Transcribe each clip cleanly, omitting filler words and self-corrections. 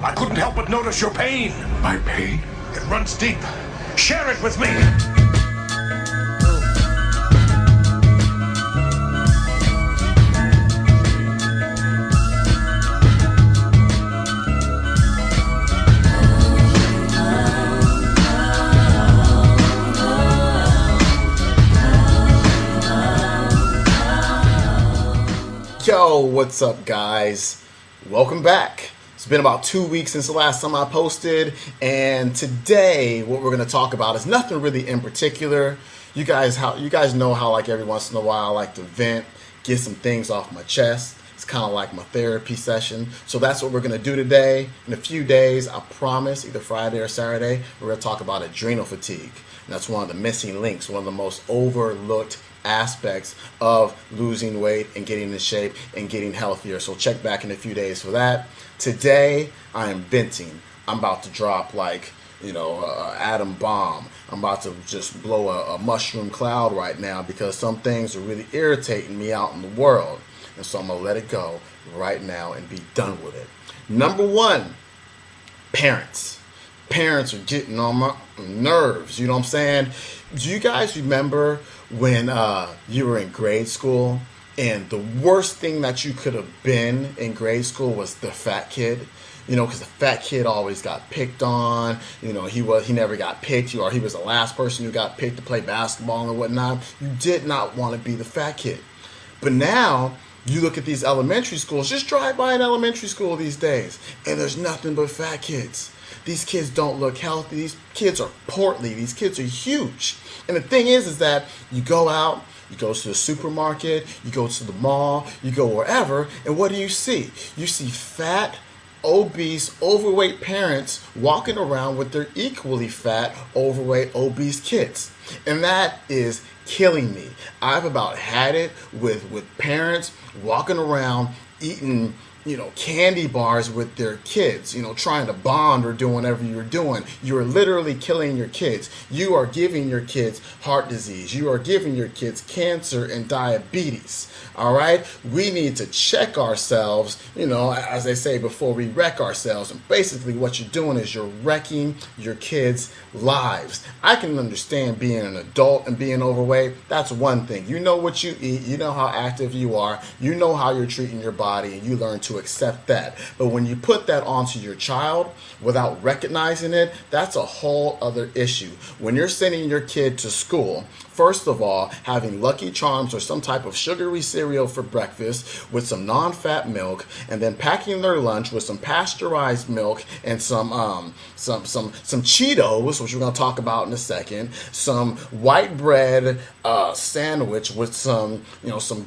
I couldn't help but notice your pain. My pain? It runs deep. Share it with me. Yo, what's up, guys? Welcome back. It's been about 2 weeks since the last time I posted, and today what we're going to talk about is nothing really in particular. You guys know how like every once in a while I like to vent, get some things off my chest. It's kind of like my therapy session. So that's what we're going to do today. In a few days, I promise, either Friday or Saturday, we're going to talk about adrenal fatigue. And that's one of the missing links, one of the most overlooked aspects of losing weight and getting in shape and getting healthier. So check back in a few days for that. Today, I am venting. I'm about to drop like, atom bomb. I'm about to just blow a mushroom cloud right now because some things are really irritating me out in the world. And so I'm going to let it go right now and be done with it. Number one, parents. Parents are getting on my nerves. You know what I'm saying? Do you guys remember when you were in grade school and the worst thing that you could have been in grade school was the fat kid? Because the fat kid always got picked on. He never got picked, or he was the last person who got picked to play basketball and whatnot. You did not want to be the fat kid. But now you look at these elementary schools. Just drive by an elementary school these days, and there's nothing but fat kids. These kids don't look healthy. These kids are portly. These kids are huge. And the thing is that you go out, you go to the supermarket, you go to the mall, you go wherever, and what do you see? You see fat, obese, overweight parents walking around with their equally fat, overweight, obese kids. And that is killing me. I've about had it with parents walking around eating candy bars with their kids, trying to bond or doing whatever you're doing. You're literally killing your kids. You are giving your kids heart disease. You are giving your kids cancer and diabetes. All right? We need to check ourselves, as they say, before we wreck ourselves. And basically what you're doing is you're wrecking your kids' lives. I can understand being an adult and being overweight. That's one thing. You know what you eat. You know how active you are. You know how you're treating your body, and you learn to accept that. But when you put that onto your child without recognizing it, that's a whole other issue. When you're sending your kid to school, first of all, having Lucky Charms or some type of sugary cereal for breakfast with some non-fat milk, and then packing their lunch with some pasteurized milk and some Cheetos, which we're going to talk about in a second, some white bread sandwich with some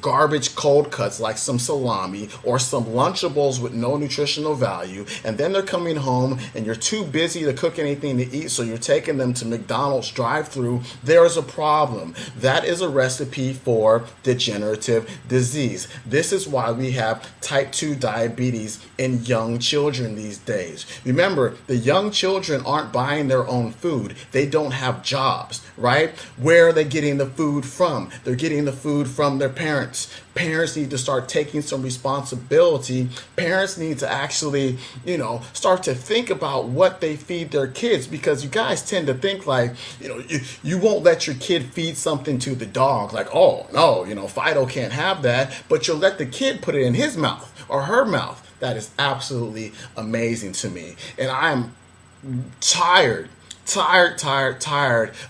garbage cold cuts like some salami or some Lunchables with no nutritional value, and then they're coming home and you're too busy to cook anything to eat, so you're taking them to McDonald's drive-thru. There's a problem. That is a recipe for degenerative disease. This is why we have type 2 diabetes in young children these days. Remember, the young children aren't buying their own food. They don't have jobs, right? Where are they getting the food from? They're getting the food from their parents. Parents need to start taking some responsibility. Parents need to actually, start to think about what they feed their kids, because you guys tend to think like, you won't let your kid feed something to the dog. Like, oh, no, Fido can't have that, but you'll let the kid put it in his mouth or her mouth. That is absolutely amazing to me. And I'm tired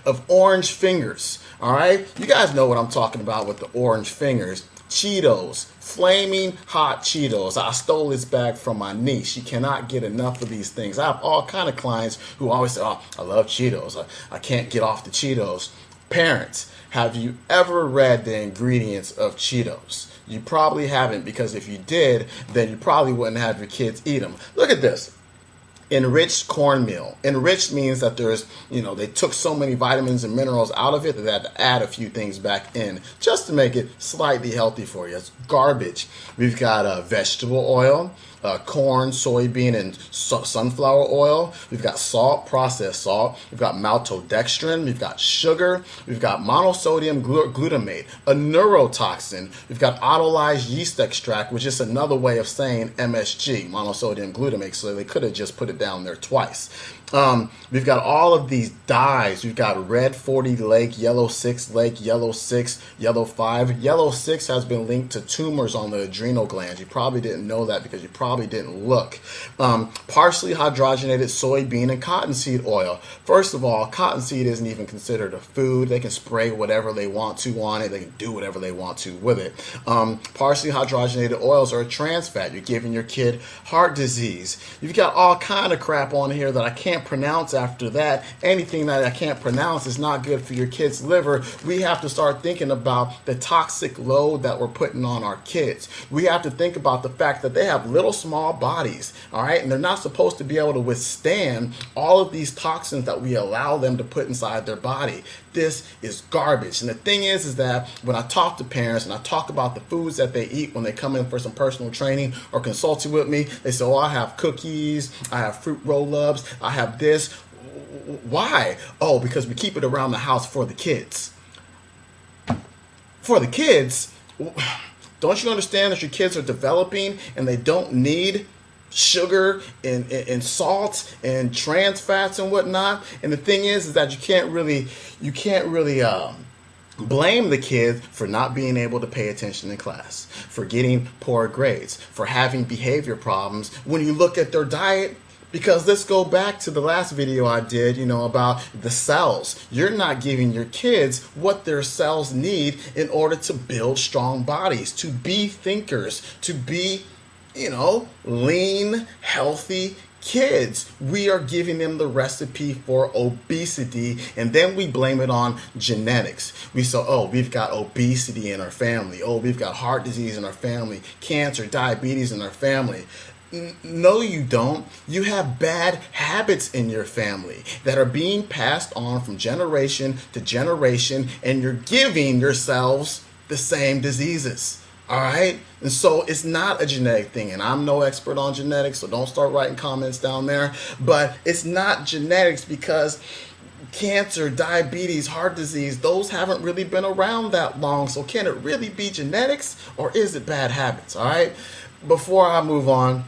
of orange fingers. All right? You guys know what I'm talking about with the orange fingers. Cheetos, flaming hot Cheetos. I stole this bag from my niece. She cannot get enough of these things. I have all kind of clients who always say, oh, I love Cheetos. I can't get off the Cheetos. Parents, have you ever read the ingredients of Cheetos? You probably haven't, because if you did, then you probably wouldn't have your kids eat them. Look at this. Enriched cornmeal. Enriched means that there's, they took so many vitamins and minerals out of it that they had to add a few things back in just to make it slightly healthy for you. It's garbage. We've got vegetable oil. corn, soybean, and sunflower oil. We've got salt, processed salt. We've got maltodextrin. We've got sugar. We've got monosodium glutamate, a neurotoxin. We've got autolyzed yeast extract, which is another way of saying MSG, monosodium glutamate. So they could have just put it down there twice. We've got all of these dyes. We've got red 40 lake, yellow 6 lake, yellow 6, yellow 5. Yellow 6 has been linked to tumors on the adrenal glands. You probably didn't know that because you probably didn't look. Partially hydrogenated soybean and cottonseed oil. First of all, cottonseed isn't even considered a food. They can spray whatever they want to on it. They can do whatever they want to with it. Partially hydrogenated oils are a trans fat. You're giving your kid heart disease. You've got all kind of crap on here that I can't pronounce after that. Anything that I can't pronounce is not good for your kid's liver. We have to start thinking about the toxic load that we're putting on our kids. We have to think about the fact that they have little small bodies, all right? And they're not supposed to be able to withstand all of these toxins that we allow them to put inside their body. This is garbage. And the thing is that when I talk to parents and I talk about the foods that they eat when they come in for some personal training or consulting with me, they say, oh, I have cookies, I have fruit roll-ups, I have this. Why? Oh, because we keep it around the house for the kids. For the kids? Don't you understand that your kids are developing and they don't need sugar and salt and trans fats and whatnot? And the thing is that you can't really blame the kids for not being able to pay attention in class, for getting poor grades, for having behavior problems when you look at their diet. Because let's go back to the last video I did, about the cells. You're not giving your kids what their cells need in order to build strong bodies, to be thinkers, to be, lean, healthy kids. We are giving them the recipe for obesity, and then we blame it on genetics. We say, oh, we've got obesity in our family. Oh, we've got heart disease in our family, cancer, diabetes in our family. No, you don't. You have bad habits in your family that are being passed on from generation to generation, and you're giving yourselves the same diseases. All right? And so it's not a genetic thing, and I'm no expert on genetics, so don't start writing comments down there. But it's not genetics because cancer, diabetes, heart disease, those haven't really been around that long. So can it really be genetics, or is it bad habits? All right? Before I move on,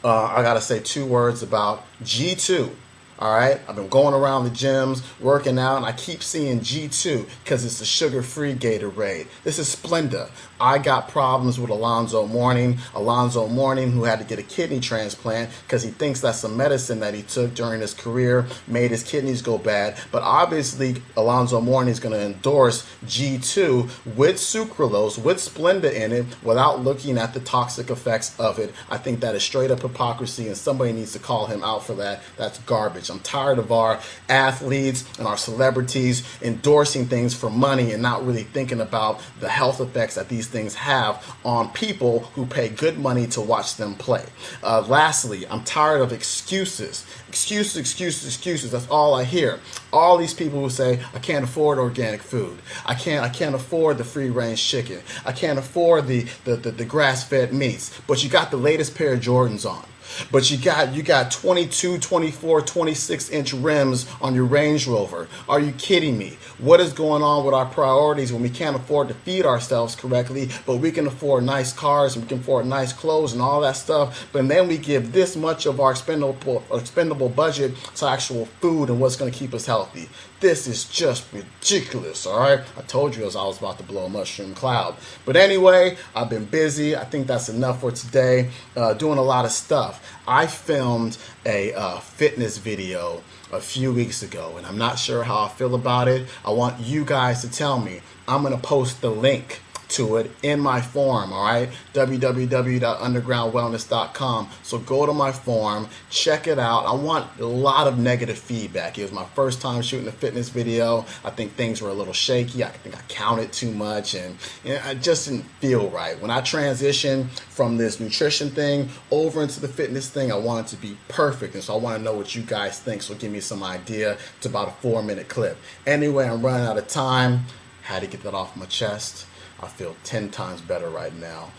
I got to say 2 words about G2. All right, I've been going around the gyms, working out, and I keep seeing G2 because it's a sugar-free Gatorade. This is Splenda. I got problems with Alonzo Mourning, who had to get a kidney transplant because he thinks that's some medicine that he took during his career made his kidneys go bad. But obviously, Alonzo Mourning is going to endorse G2 with sucralose, with Splenda in it, without looking at the toxic effects of it. I think that is straight up hypocrisy, and somebody needs to call him out for that. That's garbage. I'm tired of our athletes and our celebrities endorsing things for money and not really thinking about the health effects that these things have on people who pay good money to watch them play. Lastly, I'm tired of excuses. Excuses. That's all I hear. All these people who say, I can't afford organic food. I can't afford the free-range chicken. I can't afford the grass-fed meats. But you got the latest pair of Jordans on. But you got 22, 24, 26-inch rims on your Range Rover. Are you kidding me? What is going on with our priorities when we can't afford to feed ourselves correctly, but we can afford nice cars and we can afford nice clothes and all that stuff, but then we give this much of our expendable budget to actual food and what's going to keep us healthy? This is just ridiculous, all right? I told you as I was about to blow a mushroom cloud. But anyway, I've been busy. I think that's enough for today. Doing a lot of stuff. I filmed a fitness video a few weeks ago, and I'm not sure how I feel about it. I want you guys to tell me. I'm going to post the link to it in my forum, all right? www.undergroundwellness.com. So go to my forum, check it out. I want a lot of negative feedback. It was my first time shooting a fitness video. I think things were a little shaky. I think I counted too much, and I just didn't feel right. When I transitioned from this nutrition thing over into the fitness thing, I want it to be perfect, and so I want to know what you guys think, so give me some idea. It's about a 4-minute clip. Anyway, I'm running out of time. Had to get that off my chest. I feel 10 times better right now.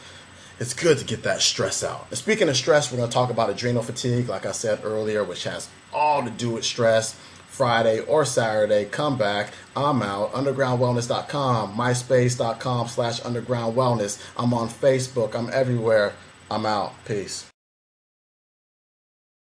It's good to get that stress out. And speaking of stress, we're going to talk about adrenal fatigue, like I said earlier, which has all to do with stress. Friday or Saturday, come back. I'm out. Undergroundwellness.com, myspace.com/undergroundwellness. I'm on Facebook. I'm everywhere. I'm out. Peace.